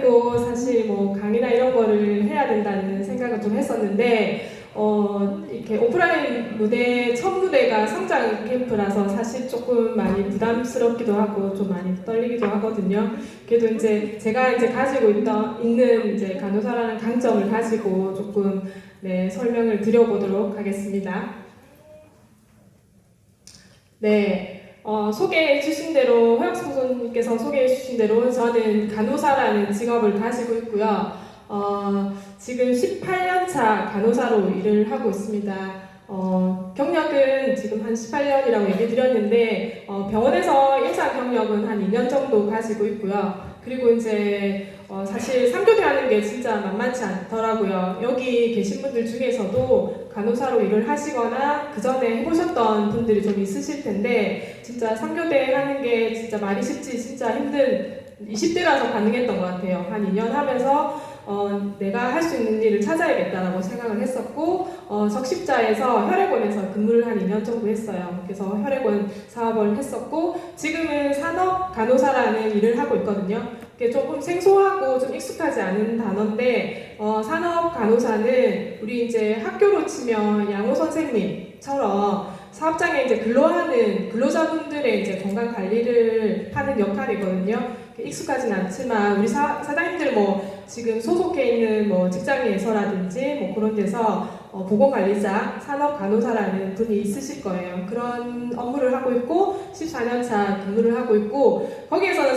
되고 사실 뭐 강의나 이런 거를 해야 된다는 생각을 좀 했었는데 이렇게 오프라인 무대 첫 무대가 성장 캠프라서 사실 조금 많이 부담스럽기도 하고 좀 많이 떨리기도 하거든요. 그래도 이제 제가 이제 가지고 있는 이제 간호사라는 강점을 가지고 조금 네, 설명을 드려보도록 하겠습니다. 네. 소개해 주신 대로, 허혁수선님께서 소개해 주신 대로 저는 간호사라는 직업을 가지고 있고요. 지금 18년차 간호사로 일을 하고 있습니다. 경력은 지금 한 18년이라고 얘기 드렸는데, 병원에서 임상 경력은 한 2년 정도 가지고 있고요. 그리고 이제 사실 3교대 하는 게 진짜 만만치 않더라고요. 여기 계신 분들 중에서도 간호사로 일을 하시거나 그 전에 해보셨던 분들이 좀 있으실 텐데 진짜 3교대 하는 게 진짜 말이 쉽지 진짜 힘든 20대라서 가능했던 것 같아요. 한 2년 하면서 내가 할 수 있는 일을 찾아야겠다라고 생각을 했었고 적십자에서 혈액원에서 근무를 한 2년 정도 했어요. 그래서 혈액원 사업을 했었고 지금은 산업 간호사라는 일을 하고 있거든요. 이게 조금 생소하고 좀 익숙하지 않은 단어인데 산업 간호사는 우리 이제 학교로 치면 양호 선생님처럼 사업장에 이제 근로하는 근로자분들의 이제 건강 관리를 하는 역할이거든요. 익숙하진 않지만 우리 사장님들 뭐 지금 소속해 있는 뭐 직장에서라든지 뭐 그런 데서 보건관리자, 산업간호사라는 분이 있으실 거예요. 그런 업무를 하고 있고 14년차 근무를 하고 있고 거기에서도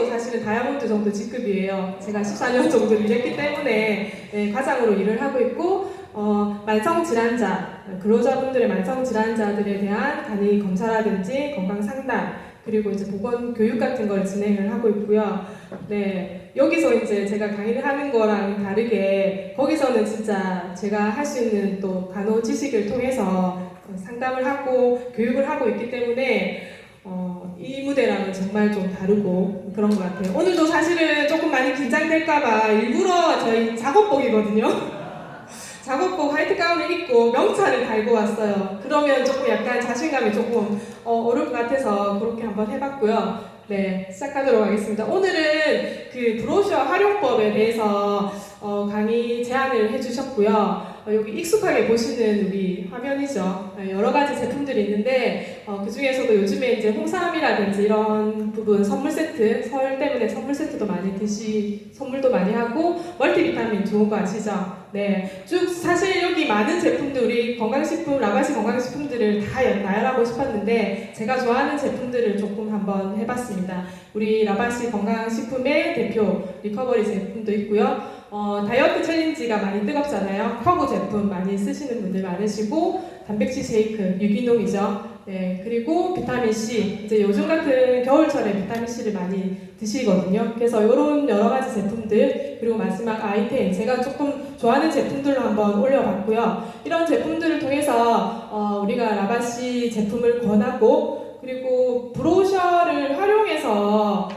사실은 다이아몬드 정도 직급이에요. 제가 14년 정도 일했기 때문에 네, 과장으로 일을 하고 있고 만성질환자, 근로자분들의 만성질환자들에 대한 간이 검사라든지 건강 상담 그리고 이제 보건 교육 같은 걸 진행을 하고 있고요. 네, 여기서 이제 제가 강의를 하는 거랑 다르게 거기서는 진짜 제가 할 수 있는 또 간호 지식을 통해서 상담을 하고 교육을 하고 있기 때문에 이 무대랑은 정말 좀 다르고 그런 것 같아요. 오늘도 사실은 조금 많이 긴장될까봐 일부러 저희 작업복이거든요. 작업복 화이트 가운을 입고 명찰을 달고 왔어요. 그러면 조금 약간 자신감이 조금 오를 것 같아서 그렇게 한번 해봤고요. 네, 시작하도록 하겠습니다. 오늘은 그 브로셔 활용법에 대해서 강의 제안을 해주셨고요. 여기 익숙하게 보시는 우리 화면이죠. 여러 가지 제품들이 있는데 그 중에서도 요즘에 이제 홍삼이라든지 이런 부분 선물 세트, 설 때문에 선물 세트도 많이 선물도 많이 하고 멀티비타민 좋은 거 아시죠? 네, 쭉 사실 여기 많은 제품들 우리 건강식품, 라바시 건강식품들을 다 나열하고 싶었는데 제가 좋아하는 제품들을 조금 한번 해봤습니다. 우리 라바시 건강식품의 대표 리커버리 제품도 있고요. 다이어트 챌린지가 많이 뜨겁잖아요. 커브 제품 많이 쓰시는 분들 많으시고 단백질 쉐이크, 유기농이죠. 네, 그리고 비타민C, 이제 요즘 같은 겨울철에 비타민C를 많이 드시거든요. 그래서 이런 여러 가지 제품들, 그리고 마지막 아이템, 제가 조금 좋아하는 제품들로 한번 올려봤고요. 이런 제품들을 통해서 우리가 라바시 제품을 권하고, 그리고 브로셔를 활용해서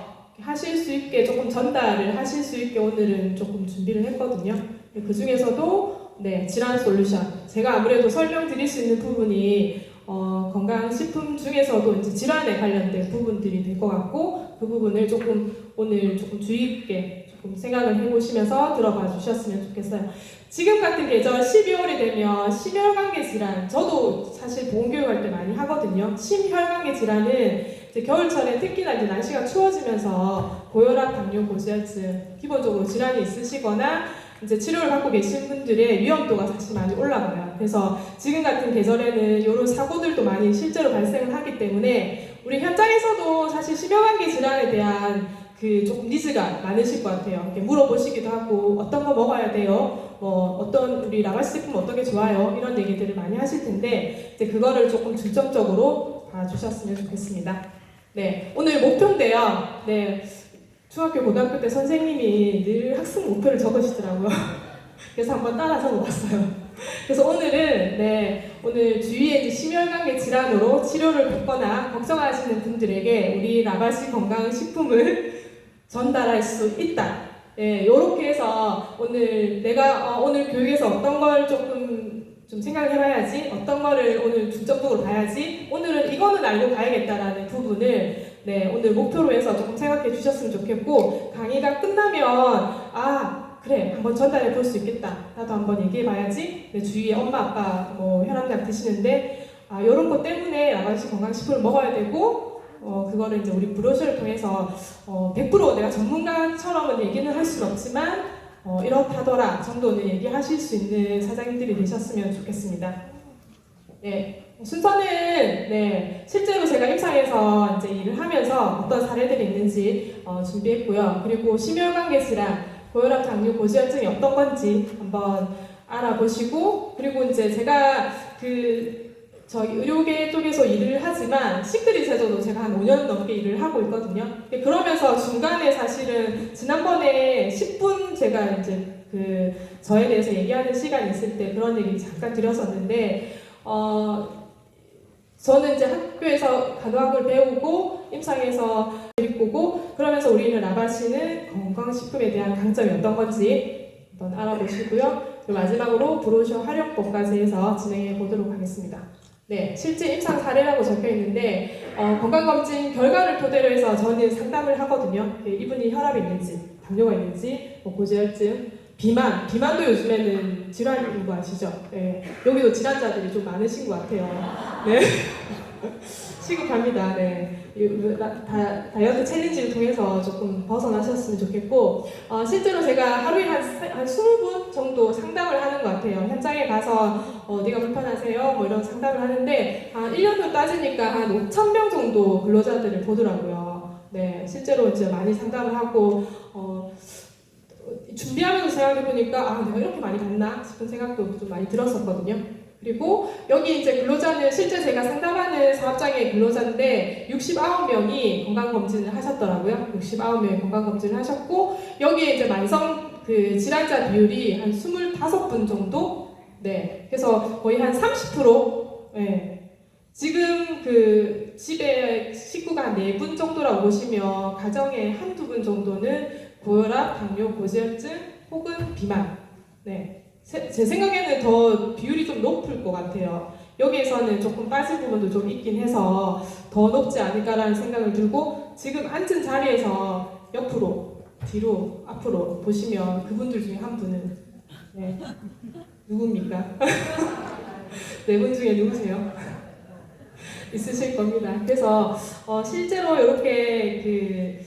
하실 수 있게 조금 전달을 하실 수 있게 오늘은 조금 준비를 했거든요. 그 중에서도 네, 질환 솔루션. 제가 아무래도 설명드릴 수 있는 부분이 건강식품 중에서도 이제 질환에 관련된 부분들이 될 것 같고 그 부분을 오늘 조금 주의 깊게 조금 생각을 해보시면서 들어봐 주셨으면 좋겠어요. 지금 같은 계절 12월이 되면 심혈관계 질환, 저도 사실 보건교육할 때 많이 하거든요. 심혈관계 질환은 이제 겨울철에 특히나 이제 날씨가 추워지면서 고혈압, 당뇨, 고지혈증 기본적으로 질환이 있으시거나 이제 치료를 받고 계신 분들의 위험도가 사실 많이 올라가요. 그래서 지금 같은 계절에는 이런 사고들도 많이 실제로 발생을 하기 때문에 우리 현장에서도 사실 심혈관계 질환에 대한 그 조금 니즈가 많으실 것 같아요. 이렇게 물어보시기도 하고 어떤 거 먹어야 돼요? 어떤 우리 라바시 제품 어떤 게 좋아요? 이런 얘기들을 많이 하실 텐데 이제 그거를 조금 중점적으로 봐주셨으면 좋겠습니다. 네, 오늘 목표인데요. 네. 중학교, 고등학교 때 선생님이 늘 학습 목표를 적으시더라고요. 그래서 한번 따라 적어봤어요. 그래서 오늘 주위에 이제 심혈관계 질환으로 치료를 받거나 걱정하시는 분들에게 우리 라바시 건강식품을 전달할 수 있다. 네, 요렇게 해서 내가 오늘 교육에서 어떤 걸 좀 생각을 해봐야지, 어떤 거를 오늘 중점적으로 봐야지, 오늘은 이거는 알고 가야겠다라는 부분을 네, 오늘 목표로 해서 조금 생각해 주셨으면 좋겠고 강의가 끝나면 아 그래 한번 전달해 볼 수 있겠다. 나도 한번 얘기해 봐야지. 내 주위에 엄마 아빠 뭐 혈압약 드시는데 아 이런 것 때문에 나가시 건강식품을 먹어야 되고 그거를 이제 우리 브로셔를 통해서 100% 내가 전문가처럼은 얘기는 할 수는 없지만 이렇다더라 정도는 얘기하실 수 있는 사장님들이 되셨으면 좋겠습니다. 네, 순서는 네, 실제로 제가 임상에서 이제 일을 하면서 어떤 사례들이 있는지 준비했고요. 그리고 심혈관계 질환, 고혈압, 당뇨, 고지혈증이 어떤 건지 한번 알아보시고 그리고 이제 제가 저희 의료계 쪽에서 일을 하지만 시크릿 제도도 제가 한 5년 넘게 일을 하고 있거든요. 그러면서 중간에 사실은 지난번에 10분 제가 이제 저에 대해서 얘기하는 시간이 있을 때 그런 얘기 잠깐 드렸었는데 저는 이제 학교에서 간호학을 배우고 임상에서 보고 그러면서 우리는 라바시는 건강식품에 대한 강점이 어떤 건지 한번 알아보시고요. 그리고 마지막으로 브로셔 활용법까지 해서 진행해 보도록 하겠습니다. 네, 실제 임상 사례라고 적혀 있는데 건강검진 결과를 토대로 해서 저는 상담을 하거든요. 이분이 혈압이 있는지, 당뇨가 있는지, 고지혈증, 비만도 요즘에는 질환인 거 아시죠? 네, 여기도 질환자들이 좀 많으신 것 같아요. 네, 시급합니다. 네, 다이어트 챌린지를 통해서 조금 벗어나셨으면 좋겠고 실제로 제가 하루에 한 20분 정도 상담을 하는 것 같아요. 현장에 가서 어디가 불편하세요? 뭐 이런 상담을 하는데 한 1년도 따지니까 한 5,000명 정도 근로자들을 보더라고요. 네, 실제로 이제 많이 상담을 하고 준비하면서 생각해보니까 내가 이렇게 많이 갔나 싶은 생각도 좀 많이 들었었거든요. 그리고 여기 이제 근로자는 실제 제가 상담하는 사업장의 근로자인데 69명이 건강검진을 하셨더라고요. 69명이 건강검진을 하셨고 여기에 이제 만성 질환자 비율이 한 25분 정도? 네. 그래서 거의 한 30%? 네. 지금 집에 식구가 한 4분 정도라고 보시면 가정에 한두 분 정도는 고혈압, 당뇨, 고지혈증 혹은 비만. 네. 제 생각에는 더 비율이 좀 높을 것 같아요. 여기에서는 조금 빠질 부분도 좀 있긴 해서 더 높지 않을까라는 생각을 들고 지금 앉은 자리에서 옆으로, 뒤로, 앞으로 보시면 그분들 중에 한 분은 네. 누굽니까? 네 분 중에 누구세요? 있으실 겁니다. 그래서 실제로 이렇게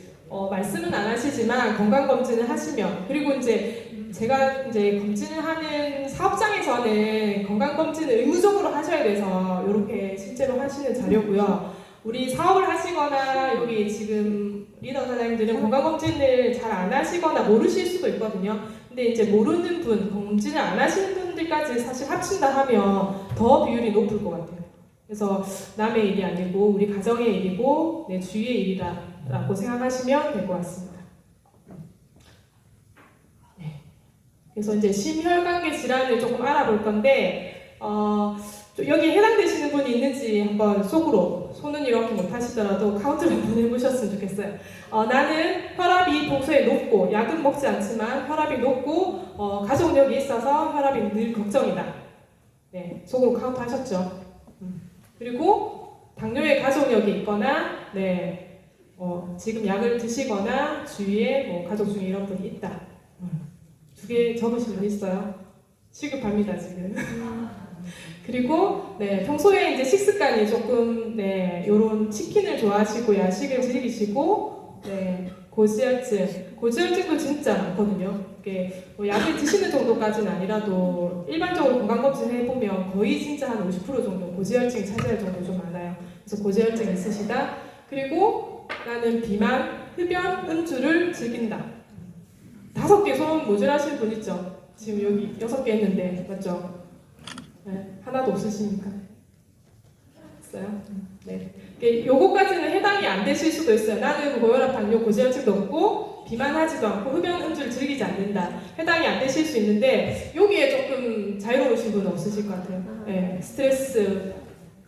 말씀은 안 하시지만 건강검진을 하시면 그리고 이제 제가 이제 검진을 하는 사업장에서는 건강검진을 의무적으로 하셔야 돼서 이렇게 실제로 하시는 자료고요. 우리 사업을 하시거나 여기 지금 리더 사장님들은 건강검진을 잘 안 하시거나 모르실 수도 있거든요. 근데 이제 모르는 분, 검진을 안 하시는 분들까지 사실 합친다 하면 더 비율이 높을 것 같아요. 그래서 남의 일이 아니고 우리 가정의 일이고 내 주위의 일이다라고 생각하시면 될 것 같습니다. 네. 그래서 이제 심혈관계 질환을 조금 알아볼 건데 여기 해당되시는 분이 있는지 한번 손은 이렇게 못하시더라도 카운트를 한번 해보셨으면 좋겠어요. 나는 혈압이 평소에 높고 약은 먹지 않지만 혈압이 높고 가족력이 있어서 혈압이 늘 걱정이다. 네, 속으로 카운트 하셨죠? 그리고 당뇨의 가족력이 있거나 지금 약을 드시거나 주위에 뭐 가족 중에 이런 분이 있다. 2개 적으신 분 있어요? 시급합니다 지금. 그리고 평소에 이제 식습관이 조금 요런 치킨을 좋아하시고 야식을 즐기시고 고지혈증도 진짜 많거든요. 이게 뭐 약을 드시는 정도까지는 아니라도 일반적으로 건강검진 해보면 거의 진짜 한 50% 정도 고지혈증이 차지할 정도 좀 많아요. 그래서 고지혈증 있으시다. 그리고 나는 비만, 흡연, 음주를 즐긴다. 5개 손 모자라신 분 있죠? 지금 여기 6개 했는데 맞죠? 네, 하나도 없으십니까? 있어요? 네. 요거까지는 해당이 안 되실 수도 있어요. 나는 고혈압, 당뇨, 고지혈증도 없고 비만하지도 않고 흡연, 음주를 즐기지 않는다. 해당이 안 되실 수 있는데 여기에 조금 자유로우신 분은 없으실 것 같아요. 네, 스트레스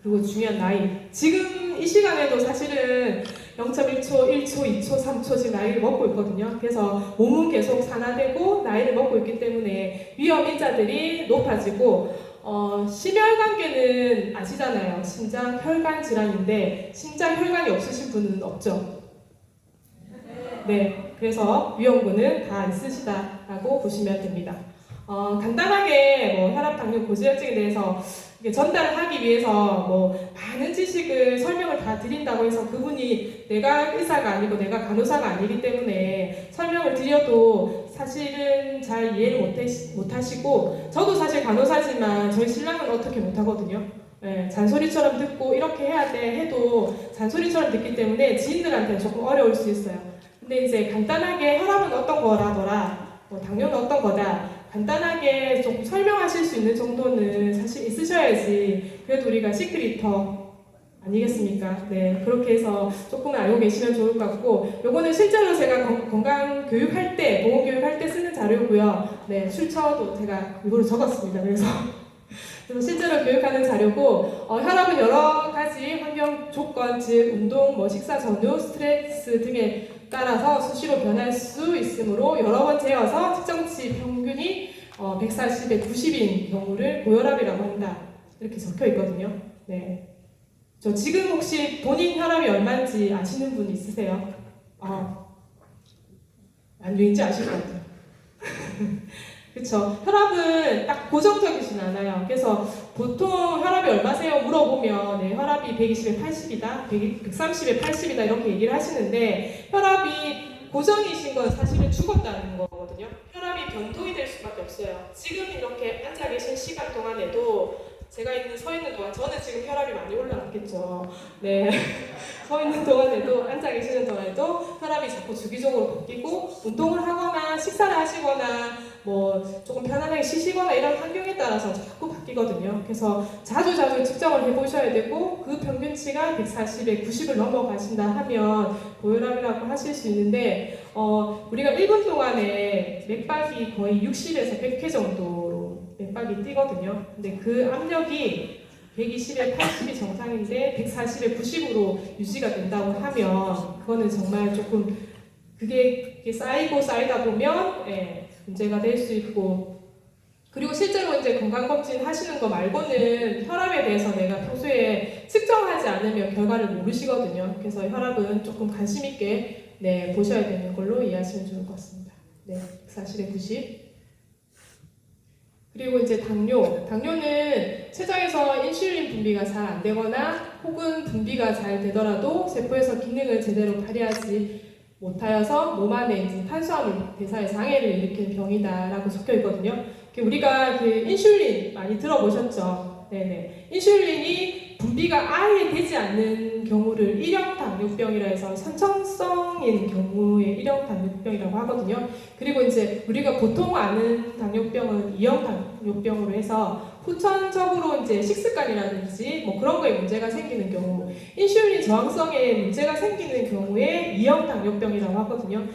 그리고 중요한 나이. 지금 이 시간에도 사실은 0.1초, 1초, 2초, 3초 지금 나이를 먹고 있거든요. 그래서 몸은 계속 산화되고 나이를 먹고 있기 때문에 위험 인자들이 높아지고 심혈관계는 아시잖아요. 심장 혈관 질환인데 심장 혈관이 없으신 분은 없죠. 네. 그래서 위험군은 다 있으시다라고 보시면 됩니다. 간단하게 뭐 혈압, 당뇨, 고지혈증에 대해서 전달을 하기 위해서 뭐 많은 지식을 설명을 다 드린다고 해서 그분이 내가 의사가 아니고 내가 간호사가 아니기 때문에 설명을 드려도 사실은 잘 이해를 못하시고, 저도 사실 간호사지만 저희 신랑은 어떻게 못하거든요. 네, 잔소리처럼 듣고 이렇게 해야 돼 해도 잔소리처럼 듣기 때문에 지인들한테는 조금 어려울 수 있어요. 근데 이제 간단하게 혈압은 어떤 거라더라, 뭐 당뇨는 어떤 거다, 간단하게 좀 설명하실 수 있는 정도는 사실 있으셔야지 그래도 우리가 시크릿터 아니겠습니까? 네, 그렇게 해서 조금은 알고 계시면 좋을 것 같고, 요거는 실제로 제가 건강 교육할 때, 보건 교육할 때 쓰는 자료고요. 네, 출처도 제가 일부러 적었습니다. 그래서 실제로 교육하는 자료고, 혈압은 여러 가지 환경 조건, 즉 운동, 뭐 식사 전후, 스트레스 등에 따라서 수시로 변할 수 있으므로 여러 번 재어서 측정치 평균이 140에 90인 경우를 고혈압이라고 한다. 이렇게 적혀 있거든요. 네. 저 지금 혹시 본인 혈압이 얼마인지 아시는 분 있으세요? 왠지 아실 것 같아요. 그쵸. 혈압은 딱 고정적이진 않아요. 그래서 보통 혈압이 얼마세요? 물어보면 네, 혈압이 120에 80이다, 130에 80이다 이렇게 얘기를 하시는데, 혈압이 고정이신 건 사실은 죽었다는 거거든요. 혈압이 변동이 될 수밖에 없어요. 지금 이렇게 앉아 계신 시간 동안에도, 제가 서 있는 동안, 저는 지금 혈압이 많이 올라갔겠죠. 네. 서 있는 동안에도, 앉아 계시는 동안에도 혈압이 자꾸 주기적으로 바뀌고, 운동을 하거나 식사를 하시거나 뭐 조금 편안하게 쉬시거나 이런 환경에 따라서 자꾸 바뀌거든요. 그래서 자주 측정을 해보셔야 되고, 그 평균치가 140에 90을 넘어가신다 하면 고혈압이라고 하실 수 있는데, 우리가 1분 동안에 맥박이 거의 60에서 100회 정도로 맥박이 뛰거든요. 근데 그 압력이 120에 80이 정상인데 140에 90으로 유지가 된다고 하면, 그거는 정말 조금 그게 쌓이고 쌓이다 보면 문제가 될 수 있고, 그리고 실제로 이제 건강검진 하시는 거 말고는 혈압에 대해서 내가 평소에 측정하지 않으면 결과를 모르시거든요. 그래서 혈압은 조금 관심 있게 보셔야 되는 걸로 이해하시면 좋을 것 같습니다. 네, 140에 90. 그리고 이제 당뇨는 체장에서 인슐린 분비가 잘 안 되거나 혹은 분비가 잘 되더라도 세포에서 기능을 제대로 발휘하지 못하여서 몸 안에 이제 탄수화물 대사에 장애를 일으키는 병이다라고 적혀 있거든요. 우리가 그 인슐린 많이 들어보셨죠? 네네. 인슐린이 분비가 아예 되지 않는 경우를 1형 당뇨병이라 해서 선천성인 경우에 1형 당뇨병이라고 하거든요. 그리고 이제 우리가 보통 아는 당뇨병은 2형 당뇨병으로 해서 후천적으로 이제 식습관이라든지 뭐 그런 거에 문제가 생기는 경우, 인슐린 저항성에 문제가 생기는 경우에 2형 당뇨병이라고 하거든요.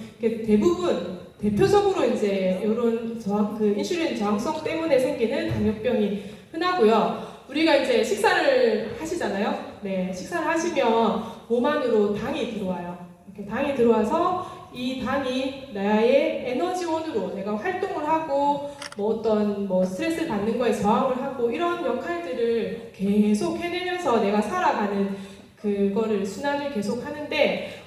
대표적으로 이제 이런 인슐린 저항성 때문에 생기는 당뇨병이 흔하고요. 우리가 이제 식사를 하시잖아요. 네, 식사를 하시면 몸 안으로 당이 들어와요. 이렇게 당이 들어와서 이 당이 나의 에너지원으로 내가 활동을 하고 어떤 스트레스를 받는 거에 저항을 하고 이런 역할들을 계속 해내면서 내가 살아가는 그거를 순환을 계속 하는데,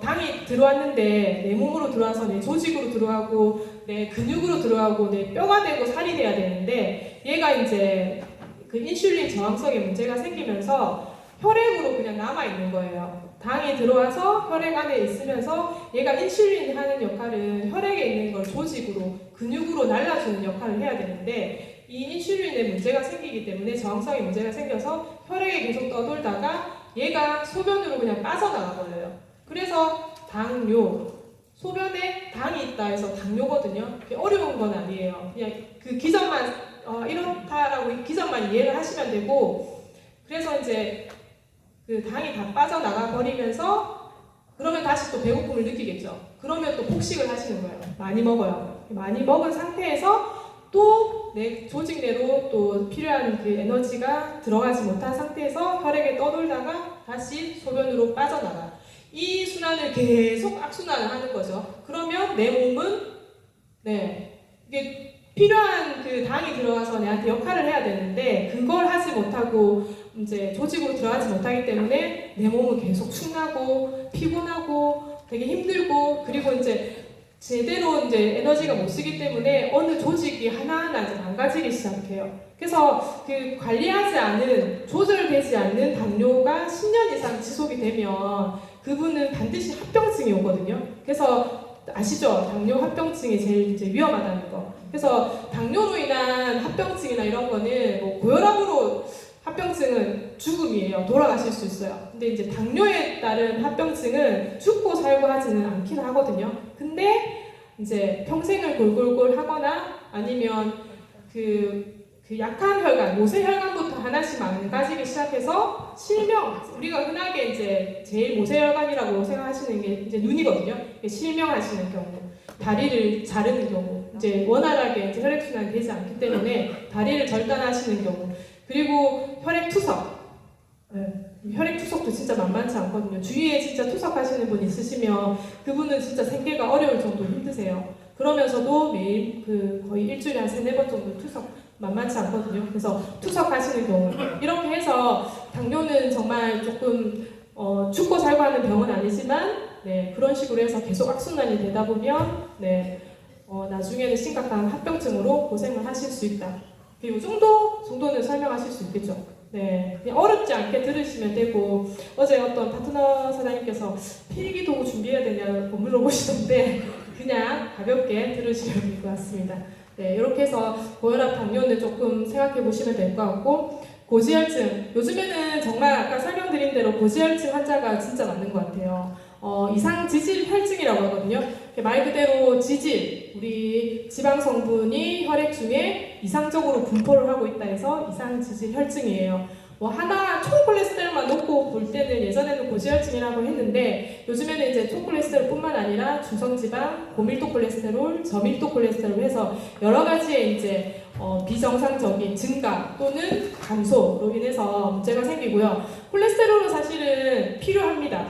당이 들어왔는데 내 몸으로 들어와서 내 조직으로 들어가고 내 근육으로 들어가고 내 뼈가 되고 살이 돼야 되는데, 얘가 이제 그 인슐린 저항성에 문제가 생기면서 혈액으로 그냥 남아있는 거예요. 당이 들어와서 혈액 안에 있으면서 얘가 인슐린이 하는 역할은 혈액에 있는 걸 조직으로, 근육으로 날라주는 역할을 해야 되는데, 이 인슐린에 문제가 생기기 때문에 저항성에 문제가 생겨서 혈액에 계속 떠돌다가 얘가 소변으로 그냥 빠져나가 버려요. 그래서 당뇨, 소변에 당이 있다 해서 당뇨거든요. 어려운 건 아니에요. 그냥 그 기전만 이렇다라고 기전만 이해를 하시면 되고, 그래서 이제 그 당이 다 빠져나가 버리면서 그러면 다시 또 배고픔을 느끼겠죠. 그러면 또 폭식을 하시는 거예요. 많이 먹어요. 많이 먹은 상태에서 또 내 조직 내로 또 필요한 그 에너지가 들어가지 못한 상태에서 혈액에 떠돌다가 다시 소변으로 빠져나가. 이 순환을 계속 악순환을 하는 거죠. 그러면 내 몸은 이게 필요한 그 당이 들어가서 내한테 역할을 해야 되는데 그걸 하지 못하고 이제 조직으로 들어가지 못하기 때문에 내 몸은 계속 축나고 피곤하고 되게 힘들고, 그리고 이제 제대로 이제 에너지가 못 쓰기 때문에 어느 조직이 하나하나 이제 망가지기 시작해요. 그래서 그 관리하지 않은, 조절되지 않는 당뇨가 10년 이상 지속이 되면 그분은 반드시 합병증이 오거든요. 그래서 아시죠? 당뇨 합병증이 제일 이제 위험하다는 거. 그래서 당뇨로 인한 합병증이나 이런 거는 뭐 고혈압으로 합병증은 죽음이에요. 돌아가실 수 있어요. 근데 이제 당뇨에 따른 합병증은 죽고 살고 하지는 않긴 하거든요. 근데 이제 평생을 골골골 하거나 아니면 그 약한 혈관, 모세혈관부터 하나씩 망가지기 시작해서 실명, 우리가 흔하게 이제 제일 모세혈관이라고 생각하시는 게 이제 눈이거든요. 실명하시는 경우, 다리를 자르는 경우, 이제 원활하게 이제 혈액순환이 되지 않기 때문에 다리를 절단하시는 경우, 그리고 혈액투석. 네. 혈액투석도 진짜 만만치 않거든요. 주위에 진짜 투석하시는 분 있으시면 그분은 진짜 생계가 어려울 정도로 힘드세요. 그러면서도 매일 거의 일주일에 한 3-4번 정도 투석 만만치 않거든요. 그래서 투석하시는 경우, 이렇게 해서 당뇨는 정말 조금 죽고 살고 하는 병은 아니지만, 네, 그런 식으로 해서 계속 악순환이 되다 보면, 네, 나중에는 심각한 합병증으로 고생을 하실 수 있다. 이 정도는 설명하실 수 있겠죠. 네, 그냥 어렵지 않게 들으시면 되고, 어제 어떤 파트너 사장님께서 필기도구 준비해야 되냐고 물어보시던데 그냥 가볍게 들으시면 될 것 같습니다. 네, 이렇게 해서 고혈압, 당뇨는 조금 생각해 보시면 될 것 같고, 고지혈증, 요즘에는 정말 아까 설명드린 대로 고지혈증 환자가 진짜 많은 것 같아요. 이상지질 혈증이라고 하거든요. 말 그대로 지질, 우리 지방 성분이 혈액 중에 이상적으로 분포를 하고 있다 해서 이상지질 혈증이에요. 하나 총콜레스테롤만 놓고 볼 때는 예전에는 고지혈증이라고 했는데, 요즘에는 이제 총콜레스테롤뿐만 아니라 중성지방, 고밀도 콜레스테롤, 저밀도 콜레스테롤 해서 여러 가지의 이제 비정상적인 증가 또는 감소로 인해서 문제가 생기고요. 콜레스테롤은 사실은 필요합니다.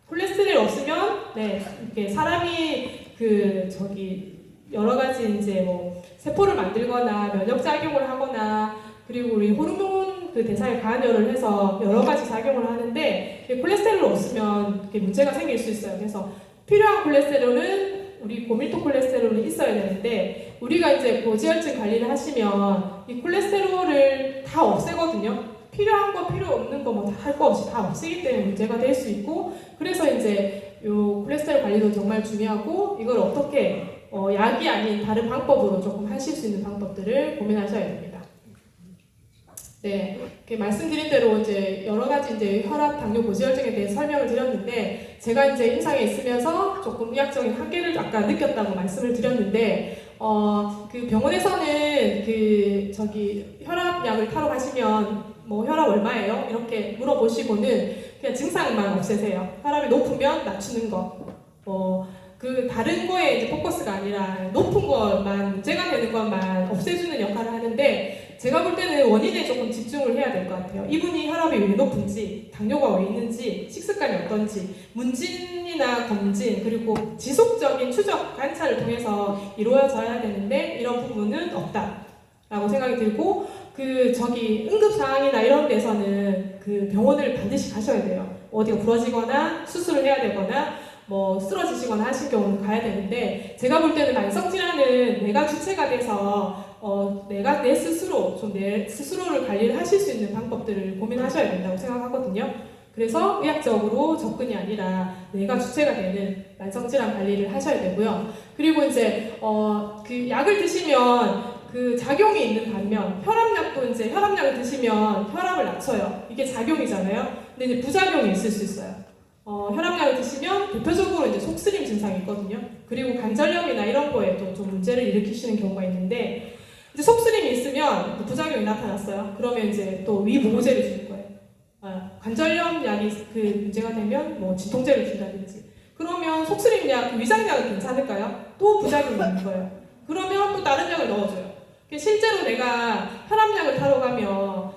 콜레스테롤 없으면, 네, 이렇게 사람이 여러 가지 이제 뭐 세포를 만들거나 면역 작용을 하거나, 그리고 우리 호르몬 대사에 간여를 해서 여러 가지 작용을 하는데, 콜레스테롤 없으면 이렇게 문제가 생길 수 있어요. 그래서 필요한 콜레스테롤은, 우리 고밀도 콜레스테롤은 있어야 되는데, 우리가 이제 고지혈증 관리를 하시면 이 콜레스테롤을 다 없애거든요. 필요한 거, 필요 없는 거 뭐 할 거 없이 다 없애기 때문에 문제가 될 수 있고, 그래서 이제 요 콜레스테롤 관리도 정말 중요하고, 이걸 어떻게 약이 아닌 다른 방법으로 조금 하실 수 있는 방법들을 고민하셔야 됩니다. 네, 이렇게 말씀드린 대로 이제 여러 가지 이제 혈압, 당뇨, 고지혈증에 대해 설명을 드렸는데, 제가 이제 임상에 있으면서 조금 의학적인 한계를 아까 느꼈다고 말씀을 드렸는데, 그 병원에서는 혈압약을 타러 가시면 뭐 혈압 얼마예요? 이렇게 물어보시고는 그냥 증상만 없애세요. 혈압이 높으면 낮추는 거. 다른 거에 이제 포커스가 아니라 높은 것만, 문제가 되는 것만 없애주는 역할을 하는데, 제가 볼 때는 원인에 조금 집중을 해야 될 것 같아요. 이분이 혈압이 왜 높은지, 당뇨가 왜 있는지, 식습관이 어떤지, 문진이나 검진, 그리고 지속적인 추적 관찰을 통해서 이루어져야 되는데, 이런 부분은 없다라고 생각이 들고, 응급 상황이나 이런 데서는 그 병원을 반드시 가셔야 돼요. 어디가 부러지거나 수술을 해야 되거나 뭐 쓰러지시거나 하실 경우는 가야 되는데, 제가 볼 때는 만성질환은 내가 주체가 돼서 내가 내 스스로를 관리를 하실 수 있는 방법들을 고민하셔야 된다고 생각하거든요. 그래서 의학적으로 접근이 아니라 내가 주체가 되는 만성질환 관리를 하셔야 되고요. 그리고 이제 그 약을 드시면 그 작용이 있는 반면, 혈압약도 이제 혈압약을 드시면 혈압을 낮춰요. 이게 작용이잖아요. 근데 이제 부작용이 있을 수 있어요. 혈압약을 드시면 대표적으로 이제 속쓰림 증상이 있거든요. 그리고 관절염이나 이런 거에도 좀 문제를 일으키시는 경우가 있는데, 이제 속쓰림이 있으면 부작용이 나타났어요. 그러면 이제 또 위보호제를 주는 거예요. 관절염 약이 문제가 되면 뭐 진통제를 준다든지. 그러면 속쓰림 약, 위장약은 괜찮을까요? 또 부작용이 있는 거예요. 그러면 또 다른 약을 넣어줘요. 실제로 내가 혈압약을 타러 가면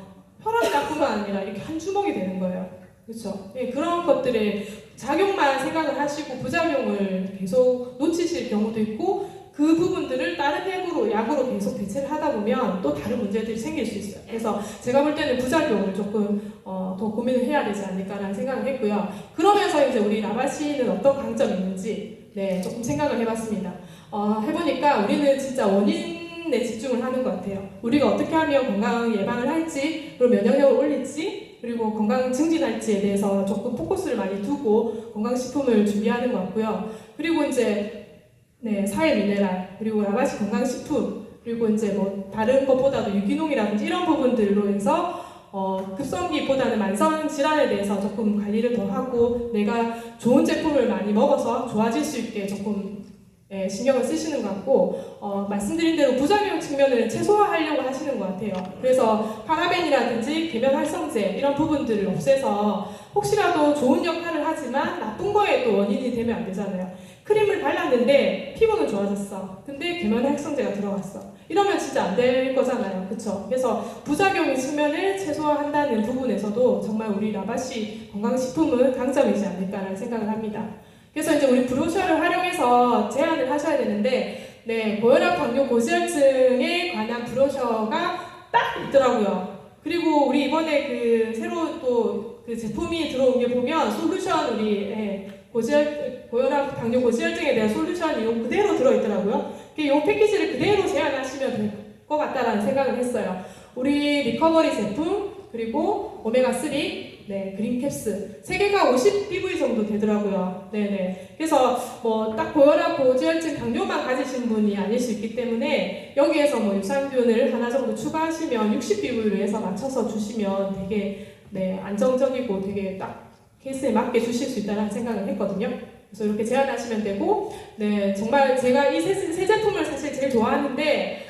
혈압약뿐만 아니라 이렇게 한 주먹이 되는 거예요. 그렇죠? 예, 그런 것들의 작용만 생각을 하시고 부작용을 계속 놓치실 경우도 있고, 그 부분 부분들을 다른 약으로 계속 대체를 하다 보면 또 다른 문제들이 생길 수 있어요. 그래서 제가 볼 때는 부작용을 조금 더 고민을 해야 되지 않을까라는 생각을 했고요. 그러면서 이제 우리 라바시는 어떤 강점이 있는지 조금 생각을 해봤습니다. 해보니까 우리는 진짜 원인에 집중을 하는 것 같아요. 우리가 어떻게 하면 건강 예방을 할지, 그리고 면역력을 올릴지, 그리고 건강 증진할지에 대해서 조금 포커스를 많이 두고 건강식품을 준비하는 것 같고요. 그리고 이제 사회 미네랄, 그리고 라바시 건강식품, 그리고 이제 뭐 다른 것보다도 유기농이라든지 이런 부분들로 해서 급성기보다는 만성 질환에 대해서 조금 관리를 더 하고 내가 좋은 제품을 많이 먹어서 좋아질 수 있게 조금 신경을 쓰시는 것 같고 말씀드린 대로 부작용 측면을 최소화하려고 하시는 것 같아요. 그래서 파라벤이라든지 계면 활성제 이런 부분들을 없애서 혹시라도 좋은 역할을 하지만 나쁜 거에 또 원인이 되면 안 되잖아요. 크림을 발랐는데 피부는 좋아졌어. 근데 계면 활성제가 들어갔어. 이러면 진짜 안 될 거잖아요. 그쵸? 그래서 부작용 측면을 최소화한다는 부분에서도 정말 우리 라바시 건강식품은 강점이지 않을까라는 생각을 합니다. 그래서 이제 우리 브로셔를 활용해서 제안을 하셔야 되는데, 고혈압, 당뇨, 고지혈증에 관한 브로셔가 딱 있더라고요. 그리고 우리 이번에 새로 또 그 제품이 들어온 게 보면 솔루션 고혈압, 당뇨, 고지혈증에 대한 솔루션이 그대로 들어있더라고요. 이 패키지를 그대로 제안하시면 될 것 같다라는 생각을 했어요. 우리 리커버리 제품, 그리고 오메가3, 그린캡스 3개가 50 정도 되더라고요. 그래서 뭐 딱 고혈압, 고지혈증, 당뇨만 가지신 분이 아닐 수 있기 때문에 여기에서 뭐 유산균을 하나 정도 추가하시면 60BV로 해서 맞춰서 주시면 되게 안정적이고 되게 딱 케이스에 맞게 주실 수 있다는 생각을 했거든요. 그래서 이렇게 제안하시면 되고, 정말 제가 이 세 제품을 사실 제일 좋아하는데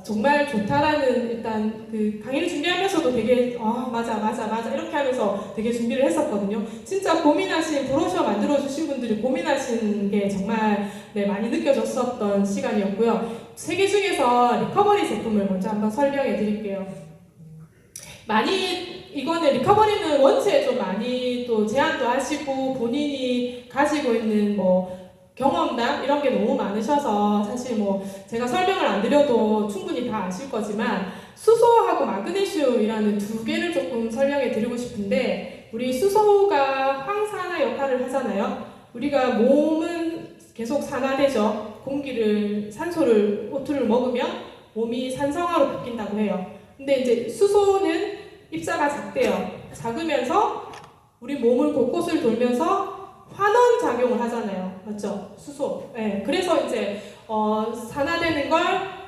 정말 좋다라는 일단 그 강의를 준비하면서도 되게 맞아 이렇게 하면서 되게 준비를 했었거든요. 진짜 고민하신 브로셔 만들어 주신 분들이 고민하신 게 정말 많이 느껴졌었던 시간이었고요. 3개 중에서 리커버리 제품을 먼저 한번 설명해 드릴게요. 이거는 리커버리는 원체 좀 많이 또 제안도 하시고 본인이 가지고 있는 뭐 경험담 이런 게 너무 많으셔서 사실 뭐 제가 설명을 안 드려도 충분히 다 아실 거지만 수소하고 마그네슘이라는 2개를 조금 설명해 드리고 싶은데, 우리 수소가 황산화 역할을 하잖아요. 우리가 몸은 계속 산화되죠. 산소를, O2를 먹으면 몸이 산성화로 바뀐다고 해요. 근데 이제 수소는 입자가 작대요. 작으면서 우리 몸을 곳곳을 돌면서 환원 작용을 하잖아요. 맞죠? 수소. 그래서 이제 산화되는 걸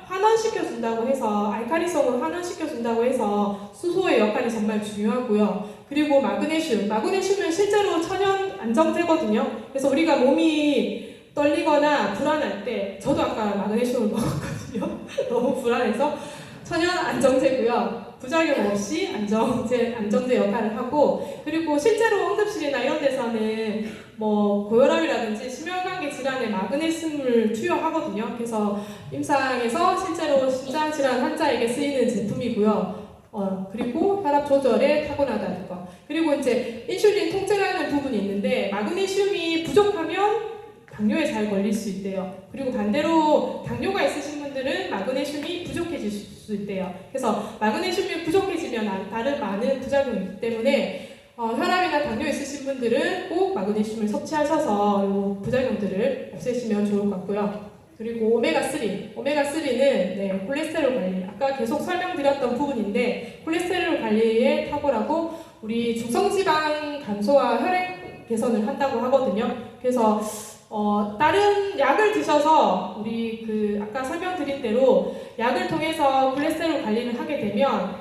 환원시켜준다고 해서, 알칼리성을 환원시켜준다고 해서 수소의 역할이 정말 중요하고요. 그리고 마그네슘은 실제로 천연 안정제거든요. 그래서 우리가 몸이 떨리거나 불안할 때, 저도 아까 마그네슘을 먹었거든요. 너무 불안해서. 천연 안정제고요. 부작용 없이 안정제 역할을 하고, 그리고 실제로 응급실이나 이런 데서는 뭐 고혈압이라든지 심혈관계 질환에 마그네슘을 투여하거든요. 그래서 임상에서 실제로 심장 질환 환자에게 쓰이는 제품이고요. 그리고 혈압 조절에 타고나다는 거. 그리고 이제 인슐린 통제라는 부분이 있는데, 마그네슘이 부족하면 당뇨에 잘 걸릴 수 있대요. 그리고 반대로 당뇨가 있으신 분들은 마그네슘이 부족해질 수 있대요. 그래서 마그네슘이 부족해지면 다른 많은 부작용이 있기 때문에 혈압이나 당뇨 있으신 분들은 꼭 마그네슘을 섭취하셔서 이 부작용들을 없애시면 좋을 것 같고요. 그리고 오메가3는 콜레스테롤 관리, 아까 계속 설명드렸던 부분인데 콜레스테롤 관리에 탁월하고 우리 중성지방 감소와 혈액 개선을 한다고 하거든요. 그래서 다른 약을 드셔서 우리 아까 설명드린 대로 약을 통해서 콜레스테롤 관리를 하게 되면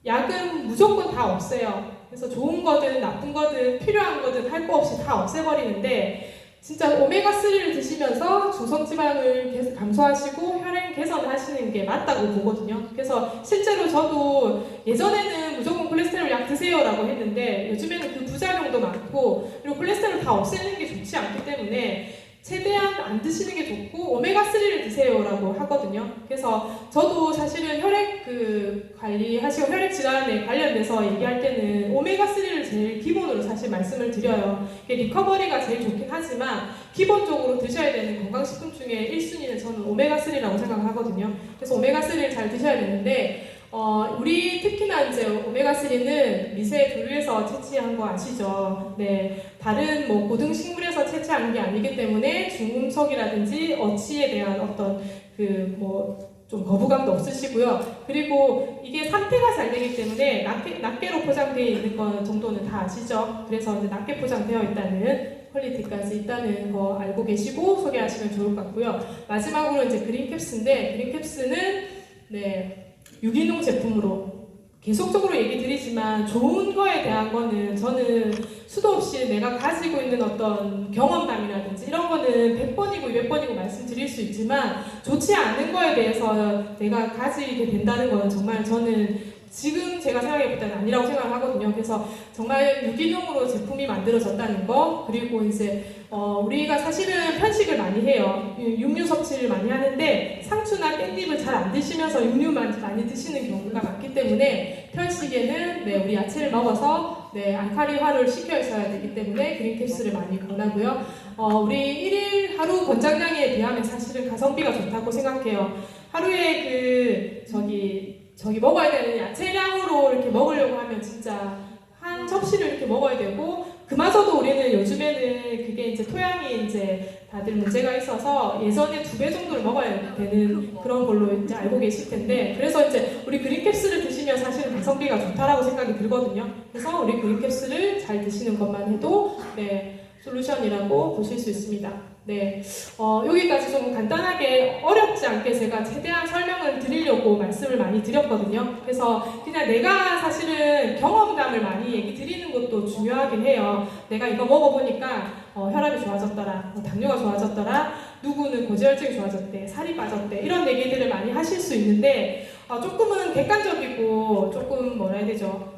약은 무조건 다 없애요. 그래서 좋은 거든 나쁜 거든 필요한 거든 할 거 없이 다 없애버리는데, 진짜 오메가3를 드시면서 중성지방을 감소하시고 혈액 개선을 하시는 게 맞다고 보거든요. 그래서 실제로 저도 예전에는 무조건 콜레스테롤 약 드세요라고 했는데 요즘에는 그 부작용도 많고, 그리고 콜레스테롤 다 없애는 게 좋지 않기 때문에 최대한 안 드시는 게 좋고 오메가3를 드세요라고 하거든요. 그래서 저도 사실은 혈액 관리하시고 혈액 질환에 관련돼서 얘기할 때는 오메가3를 제일 기본으로 사실 말씀을 드려요. 리커버리가 제일 좋긴 하지만 기본적으로 드셔야 되는 건강식품 중에 1순위는 저는 오메가3라고 생각하거든요. 그래서 오메가3를 잘 드셔야 되는데 우리 특히나 이제 오메가3는 미세 조류에서 채취한 거 아시죠? 네, 다른 뭐 고등식물에서 채취한 게 아니기 때문에 중금속이라든지 어치에 대한 어떤 좀 거부감도 없으시고요. 그리고 이게 상태가 잘 되기 때문에 낱개로 포장되어 있는 거 정도는 다 아시죠? 그래서 이제 낱개 포장되어 있다는 퀄리티까지 있다는 거 알고 계시고 소개하시면 좋을 것 같고요. 마지막으로 이제 그린캡스인데 그린캡스는 유기농 제품으로 계속적으로 얘기 드리지만 좋은 거에 대한 거는 저는 수도 없이 내가 가지고 있는 어떤 경험담이라든지 이런 거는 100번이고 200번이고 말씀드릴 수 있지만 좋지 않은 거에 대해서 내가 가지게 된다는 거는 정말 저는 지금 제가 생각해볼 때는 아니라고 생각을 하거든요. 그래서 정말 유기농으로 제품이 만들어졌다는 거, 그리고 이제 우리가 사실은 편식을 많이 해요. 육류 섭취를 많이 하는데 상추나 깻잎을 잘 안 드시면서 육류만 많이 드시는 경우가 많기 때문에 편식에는 우리 야채를 먹어서 알칼리화를 시켜 있어야 되기 때문에 그린캡스를 많이 권하고요. 우리 1일 하루 권장량에 비하면 사실은 가성비가 좋다고 생각해요. 하루에 저기 먹어야 되는 야채량으로 이렇게 먹으려고 하면 진짜 한 접시를 이렇게 먹어야 되고, 그마저도 우리는 요즘에는 그게 이제 토양이 이제 다들 문제가 있어서 예전에 2배 정도를 먹어야 되는 그런 걸로 이제 알고 계실 텐데, 그래서 이제 우리 그린캡스를 드시면 사실은 가성비가 좋다라고 생각이 들거든요. 그래서 우리 그린캡스를 잘 드시는 것만 해도 솔루션이라고 보실 수 있습니다. 여기까지 좀 간단하게 어렵지 않게 제가 최대한 설명을 드리려고 말씀을 많이 드렸거든요. 그래서 그냥 내가 사실은 경험담을 많이 얘기 드리는 것도 중요하긴 해요. 내가 이거 먹어보니까 혈압이 좋아졌더라, 당뇨가 좋아졌더라, 누구는 고지혈증이 좋아졌대, 살이 빠졌대, 이런 얘기들을 많이 하실 수 있는데 조금은 객관적이고 조금 뭐라 해야 되죠?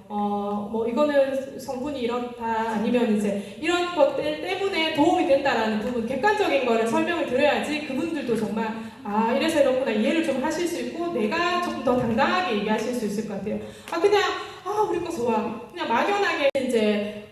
이거는 성분이 이렇다, 아니면 이제 이런 것들 때문에 도움이 된다라는 부분, 객관적인 거를 설명을 드려야지 그분들도 정말 이래서 이렇구나 이해를 좀 하실 수 있고 내가 조금 더 당당하게 얘기하실 수 있을 것 같아요. 우리 거 좋아, 그냥 막연하게 이제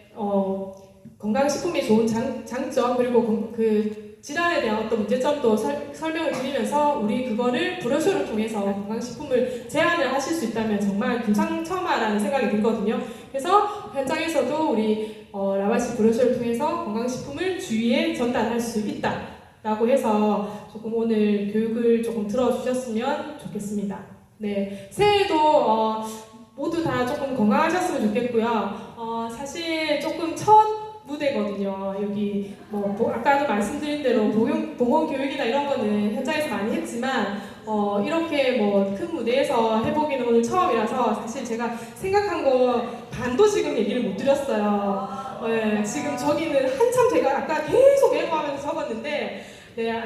건강식품이 좋은 장점, 그리고 그 질환에 대한 어떤 문제점도 설명을 드리면서 우리 그거를 브로셔를 통해서 건강식품을 제안을 하실 수 있다면 정말 금상첨화라는 생각이 들거든요. 그래서 현장에서도 우리 라바시 브로셔를 통해서 건강식품을 주위에 전달할 수 있다 라고 해서 조금 오늘 교육을 조금 들어주셨으면 좋겠습니다. 새해에도 모두 다 조금 건강하셨으면 좋겠고요. 사실 조금 첫 무대거든요. 여기 아까도 말씀드린 대로 보건 교육이나 이런 거는 현장에서 많이 했지만 이렇게 큰 무대에서 해보기는 오늘 처음이라서 사실 제가 생각한 거 반도 지금 얘기를 못 드렸어요. 지금 저기는 한참 제가 아까 계속 메모하면서 적었는데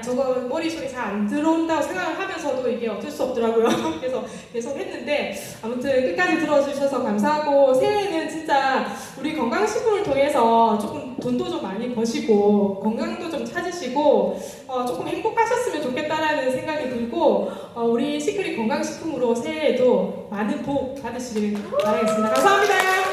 저거 머릿속에 잘 안 들어온다고 생각을 하면서도 이게 어쩔 수 없더라고요. 그래서 계속 했는데 아무튼 끝까지 들어주셔서 감사하고, 새해에는 진짜 우리 건강식품을 통해서 조금 돈도 좀 많이 버시고 건강도 좀 찾으시고 조금 행복하셨으면 좋겠다라는 생각이 들고, 우리 시크릿 건강식품으로 새해에도 많은 복 받으시길 바라겠습니다. 감사합니다.